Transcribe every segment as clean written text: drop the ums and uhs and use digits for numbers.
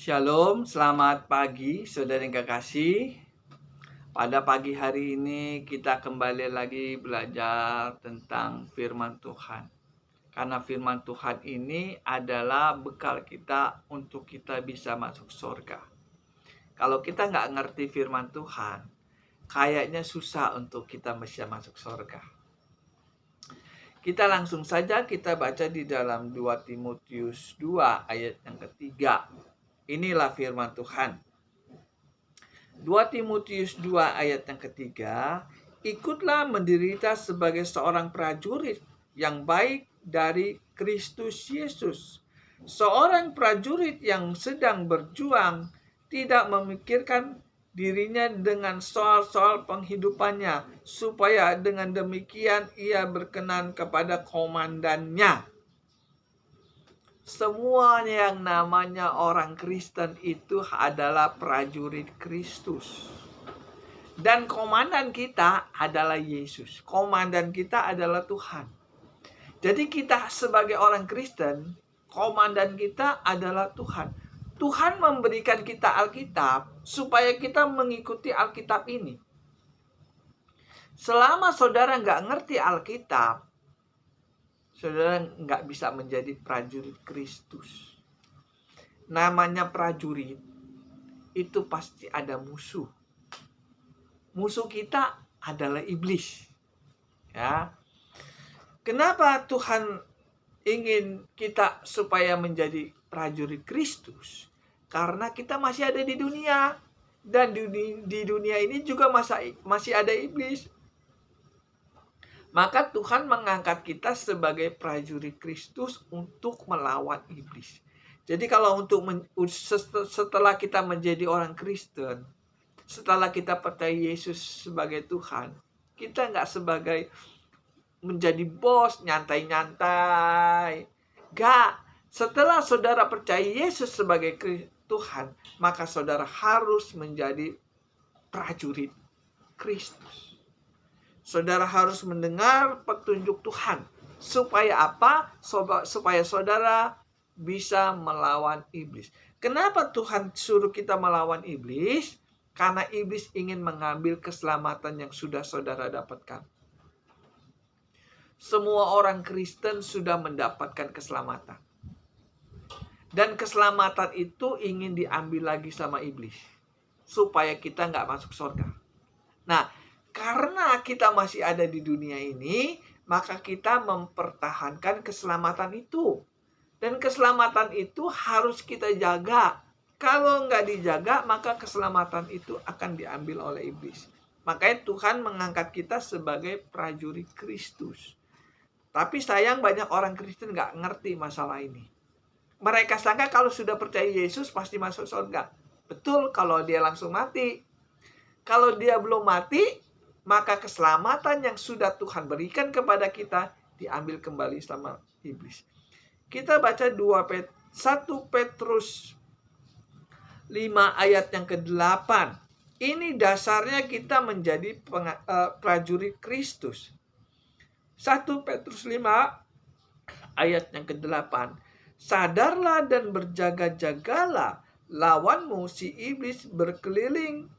Shalom, selamat pagi saudara yang kekasih. Pada pagi hari ini kita kembali lagi belajar tentang firman Tuhan. Karena firman Tuhan ini adalah bekal kita untuk kita bisa masuk surga. Kalau kita nggak ngerti firman Tuhan, kayaknya susah untuk kita bisa masuk surga. Kita langsung saja kita baca di dalam 2 Timotius 2 ayat yang ketiga. Inilah firman Tuhan. 2 Timotius 2 ayat yang ketiga, ikutlah menderita sebagai seorang prajurit yang baik dari Kristus Yesus. Seorang prajurit yang sedang berjuang tidak memikirkan dirinya dengan soal-soal penghidupannya, supaya dengan demikian ia berkenan kepada komandannya. Semuanya yang namanya orang Kristen itu adalah prajurit Kristus. Dan komandan kita adalah Yesus. Komandan kita adalah Tuhan. Jadi kita sebagai orang Kristen, komandan kita adalah Tuhan. Tuhan memberikan kita Alkitab supaya kita mengikuti Alkitab ini. Selama saudara nggak ngerti Alkitab, saudara nggak bisa menjadi prajurit Kristus. Namanya prajurit, itu pasti ada musuh. Musuh kita adalah iblis. Ya. Kenapa Tuhan ingin kita supaya menjadi prajurit Kristus? Karena kita masih ada di dunia. Dan di dunia ini juga masih ada iblis. Maka Tuhan mengangkat kita sebagai prajurit Kristus untuk melawan iblis. Jadi kalau setelah kita menjadi orang Kristen, setelah kita percaya Yesus sebagai Tuhan, kita nggak sebagai menjadi bos, nyantai-nyantai. Nggak. Setelah saudara percaya Yesus sebagai Tuhan, maka saudara harus menjadi prajurit Kristus. Saudara harus mendengar petunjuk Tuhan. Supaya apa? Supaya saudara bisa melawan iblis. Kenapa Tuhan suruh kita melawan iblis? Karena iblis ingin mengambil keselamatan yang sudah saudara dapatkan. Semua orang Kristen sudah mendapatkan keselamatan. Dan keselamatan itu ingin diambil lagi sama iblis. Supaya kita nggak masuk surga. Nah, karena kita masih ada di dunia ini, maka kita mempertahankan keselamatan itu. Dan keselamatan itu harus kita jaga. Kalau nggak dijaga, maka keselamatan itu akan diambil oleh iblis. Makanya Tuhan mengangkat kita sebagai prajurit Kristus. Tapi sayang banyak orang Kristen nggak ngerti masalah ini. Mereka sangka kalau sudah percaya Yesus pasti masuk surga. Betul kalau dia langsung mati. Kalau dia belum mati, maka keselamatan yang sudah Tuhan berikan kepada kita diambil kembali sama iblis. Kita baca 1 Petrus 5 ayat yang ke-8. Ini dasarnya kita menjadi prajurit Kristus. 1 Petrus 5 ayat yang ke-8. Sadarlah dan berjaga-jagalah, lawanmu si iblis berkeliling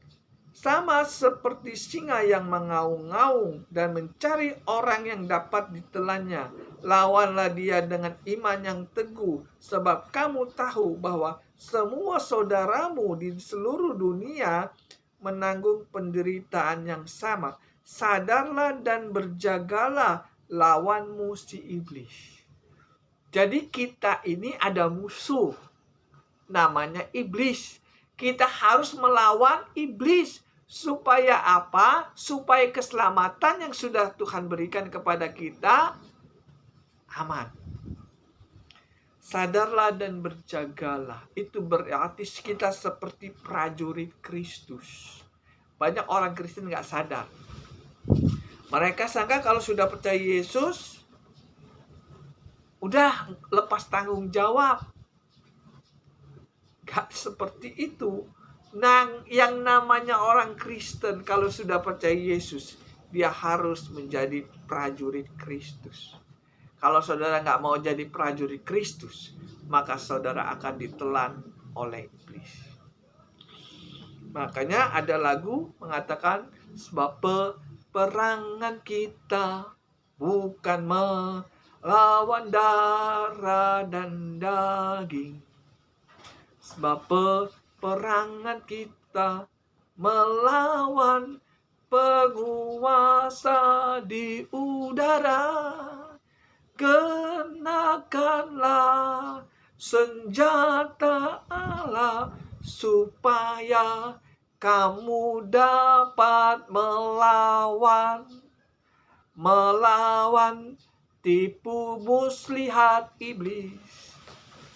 sama seperti singa yang mengaung-ngaung dan mencari orang yang dapat ditelannya. Lawanlah dia dengan iman yang teguh, sebab kamu tahu bahwa semua saudaramu di seluruh dunia menanggung penderitaan yang sama. Sadarlah dan berjagalah, lawanmu si iblis. Jadi kita ini ada musuh, namanya iblis. Kita harus melawan iblis. Supaya apa? Supaya keselamatan yang sudah Tuhan berikan kepada kita aman. Sadarlah dan berjagalah. Itu berarti kita seperti prajurit Kristus. Banyak orang Kristen gak sadar. Mereka sangka kalau sudah percaya Yesus, udah lepas tanggung jawab. Gak seperti itu. Nah, yang namanya orang Kristen kalau sudah percaya Yesus, dia harus menjadi prajurit Kristus. Kalau saudara nggak mau jadi prajurit Kristus, maka saudara akan ditelan oleh iblis. Makanya ada lagu mengatakan, sebab peperangan kita bukan melawan darah dan daging. Sebab peperangan kita melawan penguasa di udara. Kenakanlah senjata Allah supaya kamu dapat melawan tipu muslihat iblis.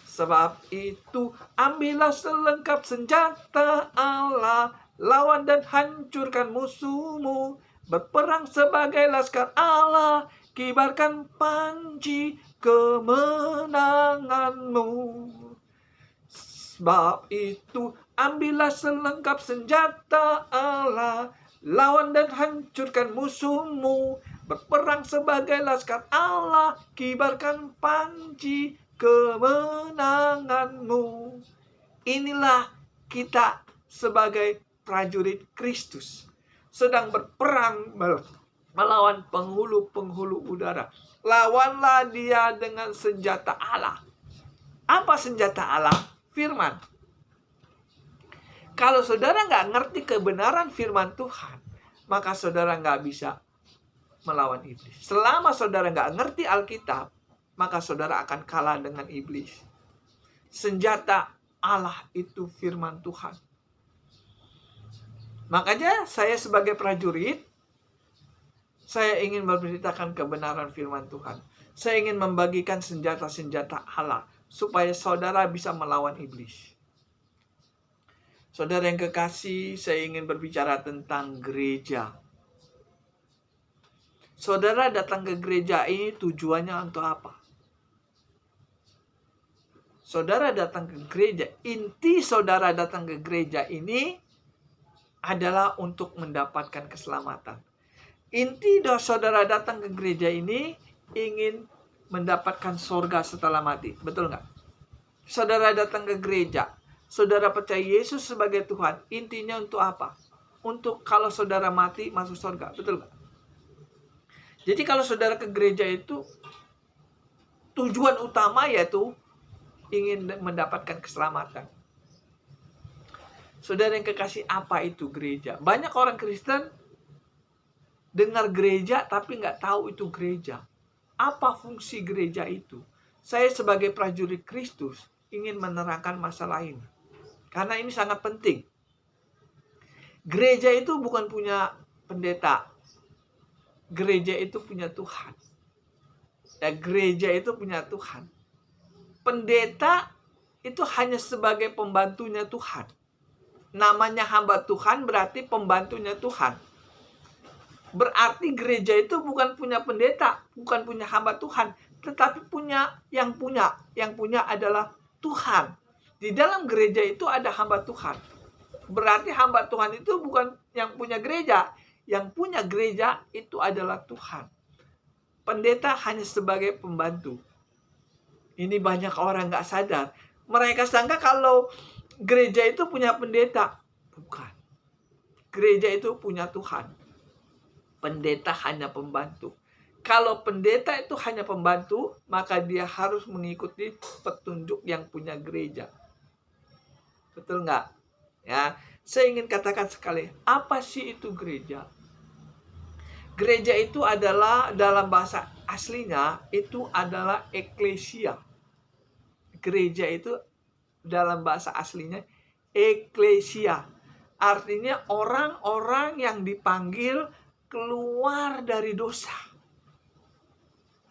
Sebab itu ambillah selengkap senjata Allah, lawan dan hancurkan musuhmu, berperang sebagai laskar Allah, kibarkan panji kemenanganmu. Sebab itu ambillah selengkap senjata Allah, lawan dan hancurkan musuhmu, berperang sebagai laskar Allah, kibarkan panji kemenanganmu. Inilah kita sebagai prajurit Kristus sedang berperang melawan penghulu-penghulu udara. Lawanlah dia dengan senjata Allah. Apa senjata Allah? Firman. Kalau saudara nggak ngerti kebenaran firman Tuhan, maka saudara nggak bisa melawan iblis. Selama saudara nggak ngerti Alkitab, maka saudara akan kalah dengan iblis. Senjata Allah itu firman Tuhan. Makanya saya sebagai prajurit, saya ingin memberitakan kebenaran firman Tuhan. Saya ingin membagikan senjata-senjata Allah supaya saudara bisa melawan iblis. Saudara yang kekasih, saya ingin berbicara tentang gereja. Saudara datang ke gereja ini tujuannya untuk apa? Saudara datang ke gereja, inti saudara datang ke gereja ini adalah untuk mendapatkan keselamatan. Inti saudara datang ke gereja ini ingin mendapatkan surga setelah mati. Betul nggak? Saudara datang ke gereja, saudara percaya Yesus sebagai Tuhan, intinya untuk apa? Untuk kalau saudara mati masuk surga. Betul nggak? Jadi kalau saudara ke gereja itu tujuan utama yaitu ingin mendapatkan keselamatan. Saudara yang kekasih, apa itu gereja? Banyak orang Kristen dengar gereja tapi nggak tahu itu gereja. Apa fungsi gereja itu? Saya sebagai prajurit Kristus ingin menerangkan masalah ini. Karena ini sangat penting. Gereja itu bukan punya pendeta. Gereja itu punya Tuhan. Ya, gereja itu punya Tuhan. Pendeta itu hanya sebagai pembantunya Tuhan. Namanya hamba Tuhan berarti pembantunya Tuhan. Berarti gereja itu bukan punya pendeta, bukan punya hamba Tuhan, tetapi yang punya adalah Tuhan. Di dalam gereja itu ada hamba Tuhan. Berarti hamba Tuhan itu bukan yang punya gereja, yang punya gereja itu adalah Tuhan. Pendeta hanya sebagai pembantu. Ini banyak orang nggak sadar. Mereka sangka kalau gereja itu punya pendeta. Bukan. Gereja itu punya Tuhan. Pendeta hanya pembantu. Kalau pendeta itu hanya pembantu, maka dia harus mengikuti petunjuk yang punya gereja. Betul nggak? Ya, saya ingin katakan sekali, apa sih itu gereja? Gereja itu adalah, dalam bahasa aslinya, itu adalah eklesia. Gereja itu dalam bahasa aslinya eklesia. Artinya orang-orang yang dipanggil keluar dari dosa.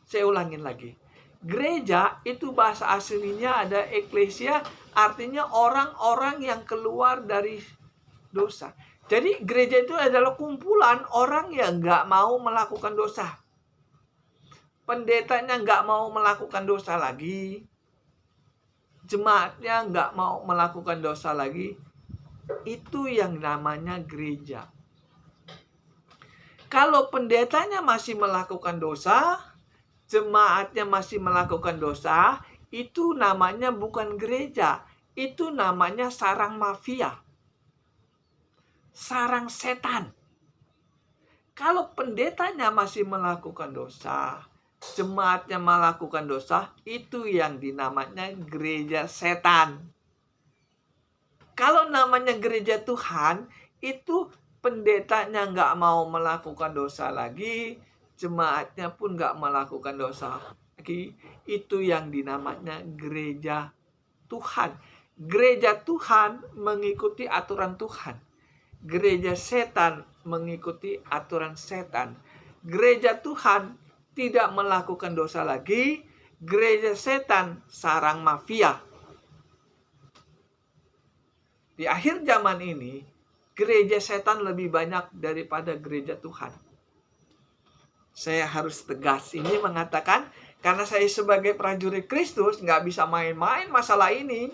Saya ulangin lagi. Gereja itu bahasa aslinya ada eklesia, artinya orang-orang yang keluar dari dosa. Jadi gereja itu adalah kumpulan orang yang nggak mau melakukan dosa. Pendetanya nggak mau melakukan dosa lagi. Jemaatnya nggak mau melakukan dosa lagi. Itu yang namanya gereja. Kalau pendetanya masih melakukan dosa, jemaatnya masih melakukan dosa, itu namanya bukan gereja. itu namanya sarang mafia, sarang setan. Kalau pendetanya masih melakukan dosa, jemaatnya melakukan dosa, itu yang dinamanya gereja setan. Kalau namanya gereja Tuhan, itu pendetanya nggak mau melakukan dosa lagi, jemaatnya pun nggak melakukan dosa lagi. Itu yang dinamanya gereja Tuhan. Gereja Tuhan mengikuti aturan Tuhan. Gereja setan mengikuti aturan setan. Gereja Tuhan tidak melakukan dosa lagi. Gereja setan sarang mafia. Di akhir zaman ini, gereja setan lebih banyak daripada gereja Tuhan. Saya harus tegas ini mengatakan, karena saya sebagai prajurit Kristus nggak bisa main-main masalah ini.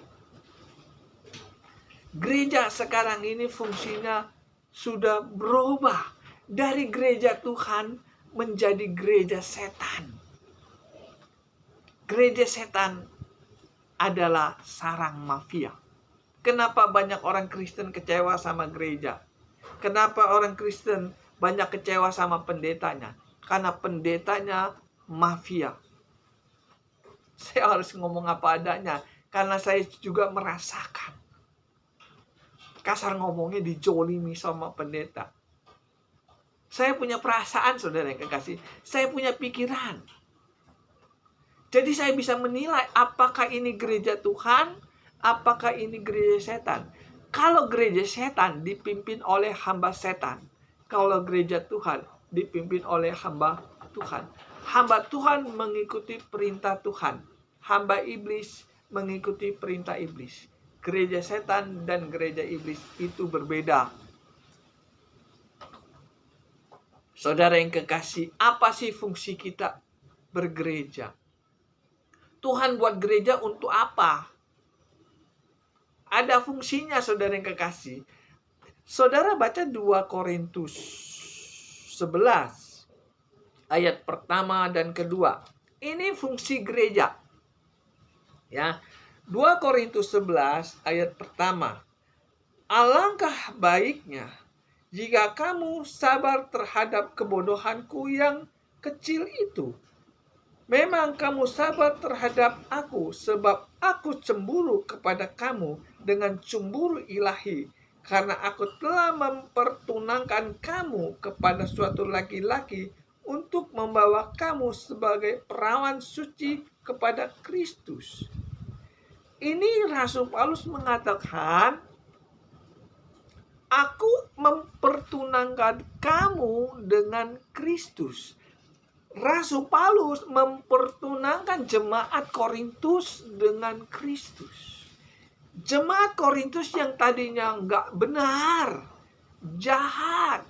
Gereja sekarang ini fungsinya sudah berubah dari gereja Tuhan menjadi gereja setan. Gereja setan adalah sarang mafia. Kenapa banyak orang Kristen kecewa sama gereja? Kenapa orang Kristen banyak kecewa sama pendetanya? Karena pendetanya mafia. Saya harus ngomong apa adanya, karena saya juga merasakan. Kasar ngomongnya dijolimi sama pendeta. Saya punya perasaan, saudara yang kekasih. Saya punya pikiran. Jadi saya bisa menilai apakah ini gereja Tuhan, apakah ini gereja setan. Kalau gereja setan dipimpin oleh hamba setan. Kalau gereja Tuhan dipimpin oleh hamba Tuhan. Hamba Tuhan mengikuti perintah Tuhan. Hamba iblis mengikuti perintah iblis. Gereja setan dan gereja iblis itu berbeda. Saudara yang kekasih, apa sih fungsi kita bergereja? Tuhan buat gereja untuk apa? Ada fungsinya, saudara yang kekasih. Saudara baca 2 Korintus 11 ayat pertama dan kedua. Ini fungsi gereja. Ya. 2 Korintus 11 ayat pertama. Alangkah baiknya jika kamu sabar terhadap kebodohanku yang kecil itu. Memang kamu sabar terhadap aku, sebab aku cemburu kepada kamu dengan cemburu ilahi, karena aku telah mempertunangkan kamu kepada suatu laki-laki untuk membawa kamu sebagai perawan suci kepada Kristus. Ini Rasul Paulus mengatakan, aku mempertunangkan kamu dengan Kristus. Rasul Paulus mempertunangkan jemaat Korintus dengan Kristus. Jemaat Korintus yang tadinya nggak benar, jahat.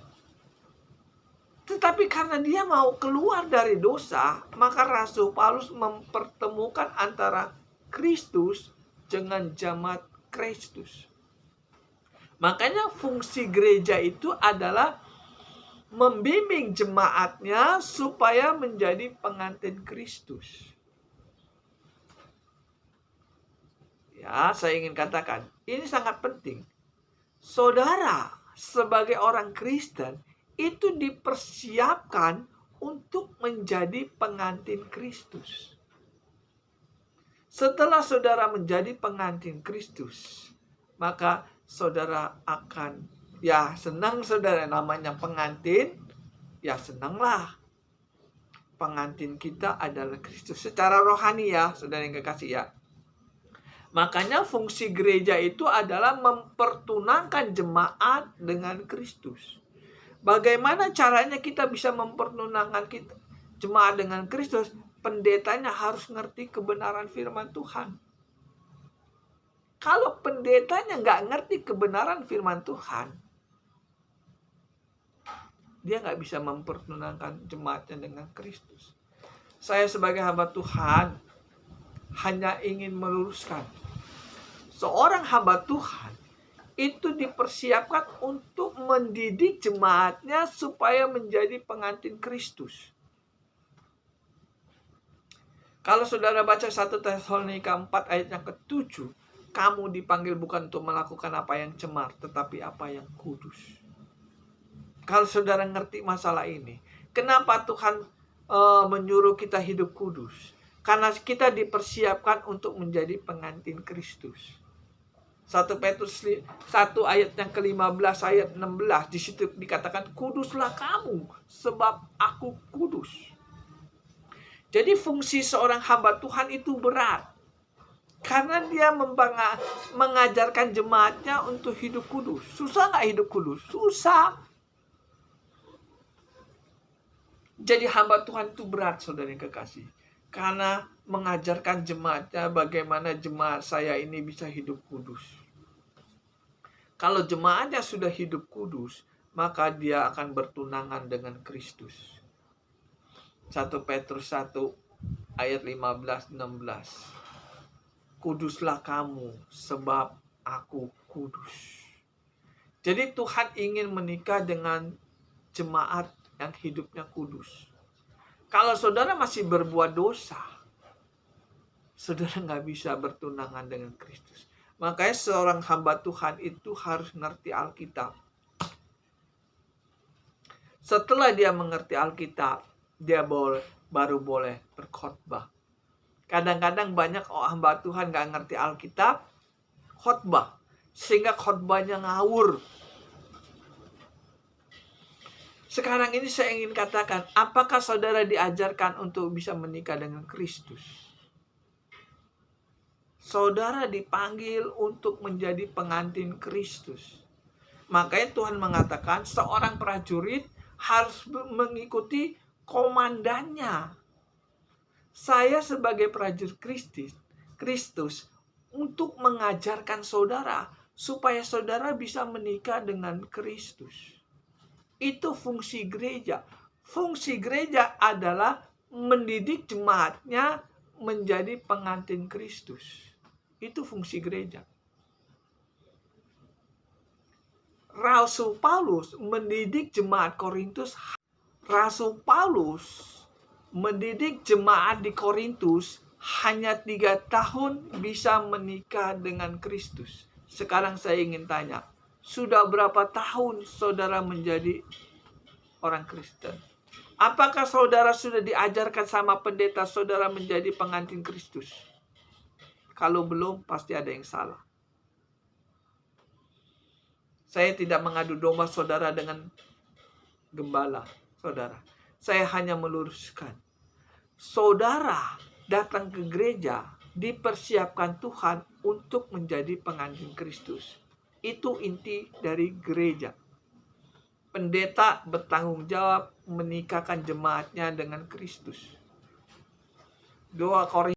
Tetapi karena dia mau keluar dari dosa, maka Rasul Paulus mempertemukan antara Kristus dengan jemaat Kristus. Makanya fungsi gereja itu adalah membimbing jemaatnya supaya menjadi pengantin Kristus. Ya, saya ingin katakan, ini sangat penting. Saudara, sebagai orang Kristen, itu dipersiapkan untuk menjadi pengantin Kristus. Setelah saudara menjadi pengantin Kristus, maka saudara akan, ya senang saudara, namanya pengantin, ya senanglah. Pengantin kita adalah Kristus. Secara rohani ya, saudara yang kekasih ya. Makanya fungsi gereja itu adalah mempertunangkan jemaat dengan Kristus. Bagaimana caranya kita bisa mempertunangkan jemaat dengan Kristus? Pendetanya harus ngerti kebenaran firman Tuhan. Kalau pendetanya nggak ngerti kebenaran firman Tuhan, dia nggak bisa mempertunangkan jemaatnya dengan Kristus. Saya sebagai hamba Tuhan hanya ingin meluruskan. Seorang hamba Tuhan itu dipersiapkan untuk mendidik jemaatnya supaya menjadi pengantin Kristus. Kalau saudara baca 1 Tesalonika 4 ayat yang ke-7, Kamu dipanggil bukan untuk melakukan apa yang cemar, tetapi apa yang kudus. Kalau saudara ngerti masalah ini, kenapa Tuhan menyuruh kita hidup kudus? Karena kita dipersiapkan untuk menjadi pengantin Kristus. 1 Petrus 1 ayat yang ke-15 ayat 16 di situ dikatakan kuduslah kamu sebab aku kudus. Jadi fungsi seorang hamba Tuhan itu berat. Karena dia mengajarkan jemaatnya untuk hidup kudus. Susah nggak hidup kudus? Susah. Jadi hamba Tuhan itu berat, saudara yang kekasih. Karena mengajarkan jemaatnya bagaimana jemaat saya ini bisa hidup kudus. Kalau jemaatnya sudah hidup kudus, maka dia akan bertunangan dengan Kristus. 1 Petrus 1 ayat 15-16. Kuduslah kamu sebab aku kudus. Jadi Tuhan ingin menikah dengan jemaat yang hidupnya kudus. Kalau saudara masih berbuat dosa, saudara nggak bisa bertunangan dengan Kristus. Makanya seorang hamba Tuhan itu harus ngerti Alkitab. Setelah dia mengerti Alkitab, dia baru boleh berkhotbah. Kadang-kadang banyak hamba Tuhan nggak ngerti Alkitab, khotbah, sehingga khotbahnya ngawur. Sekarang ini saya ingin katakan, apakah saudara diajarkan untuk bisa menikah dengan Kristus? Saudara dipanggil untuk menjadi pengantin Kristus. Makanya Tuhan mengatakan seorang prajurit harus mengikuti komandannya. Saya sebagai prajurit Kristus untuk mengajarkan saudara supaya saudara bisa menikah dengan Kristus. Itu fungsi gereja. Fungsi gereja adalah mendidik jemaatnya menjadi pengantin Kristus. Itu fungsi gereja. Rasul Paulus mendidik jemaat Korintus. Rasul Paulus mendidik jemaat di Korintus hanya 3 tahun bisa menikah dengan Kristus. Sekarang saya ingin tanya, sudah berapa tahun saudara menjadi orang Kristen? Apakah saudara sudah diajarkan sama pendeta saudara menjadi pengantin Kristus? Kalau belum, pasti ada yang salah. Saya tidak mengadu domba saudara dengan gembala, saudara. Saya hanya meluruskan. Saudara datang ke gereja, dipersiapkan Tuhan untuk menjadi pengantin Kristus. Itu inti dari gereja. Pendeta bertanggung jawab menikahkan jemaatnya dengan Kristus. 2 Korintus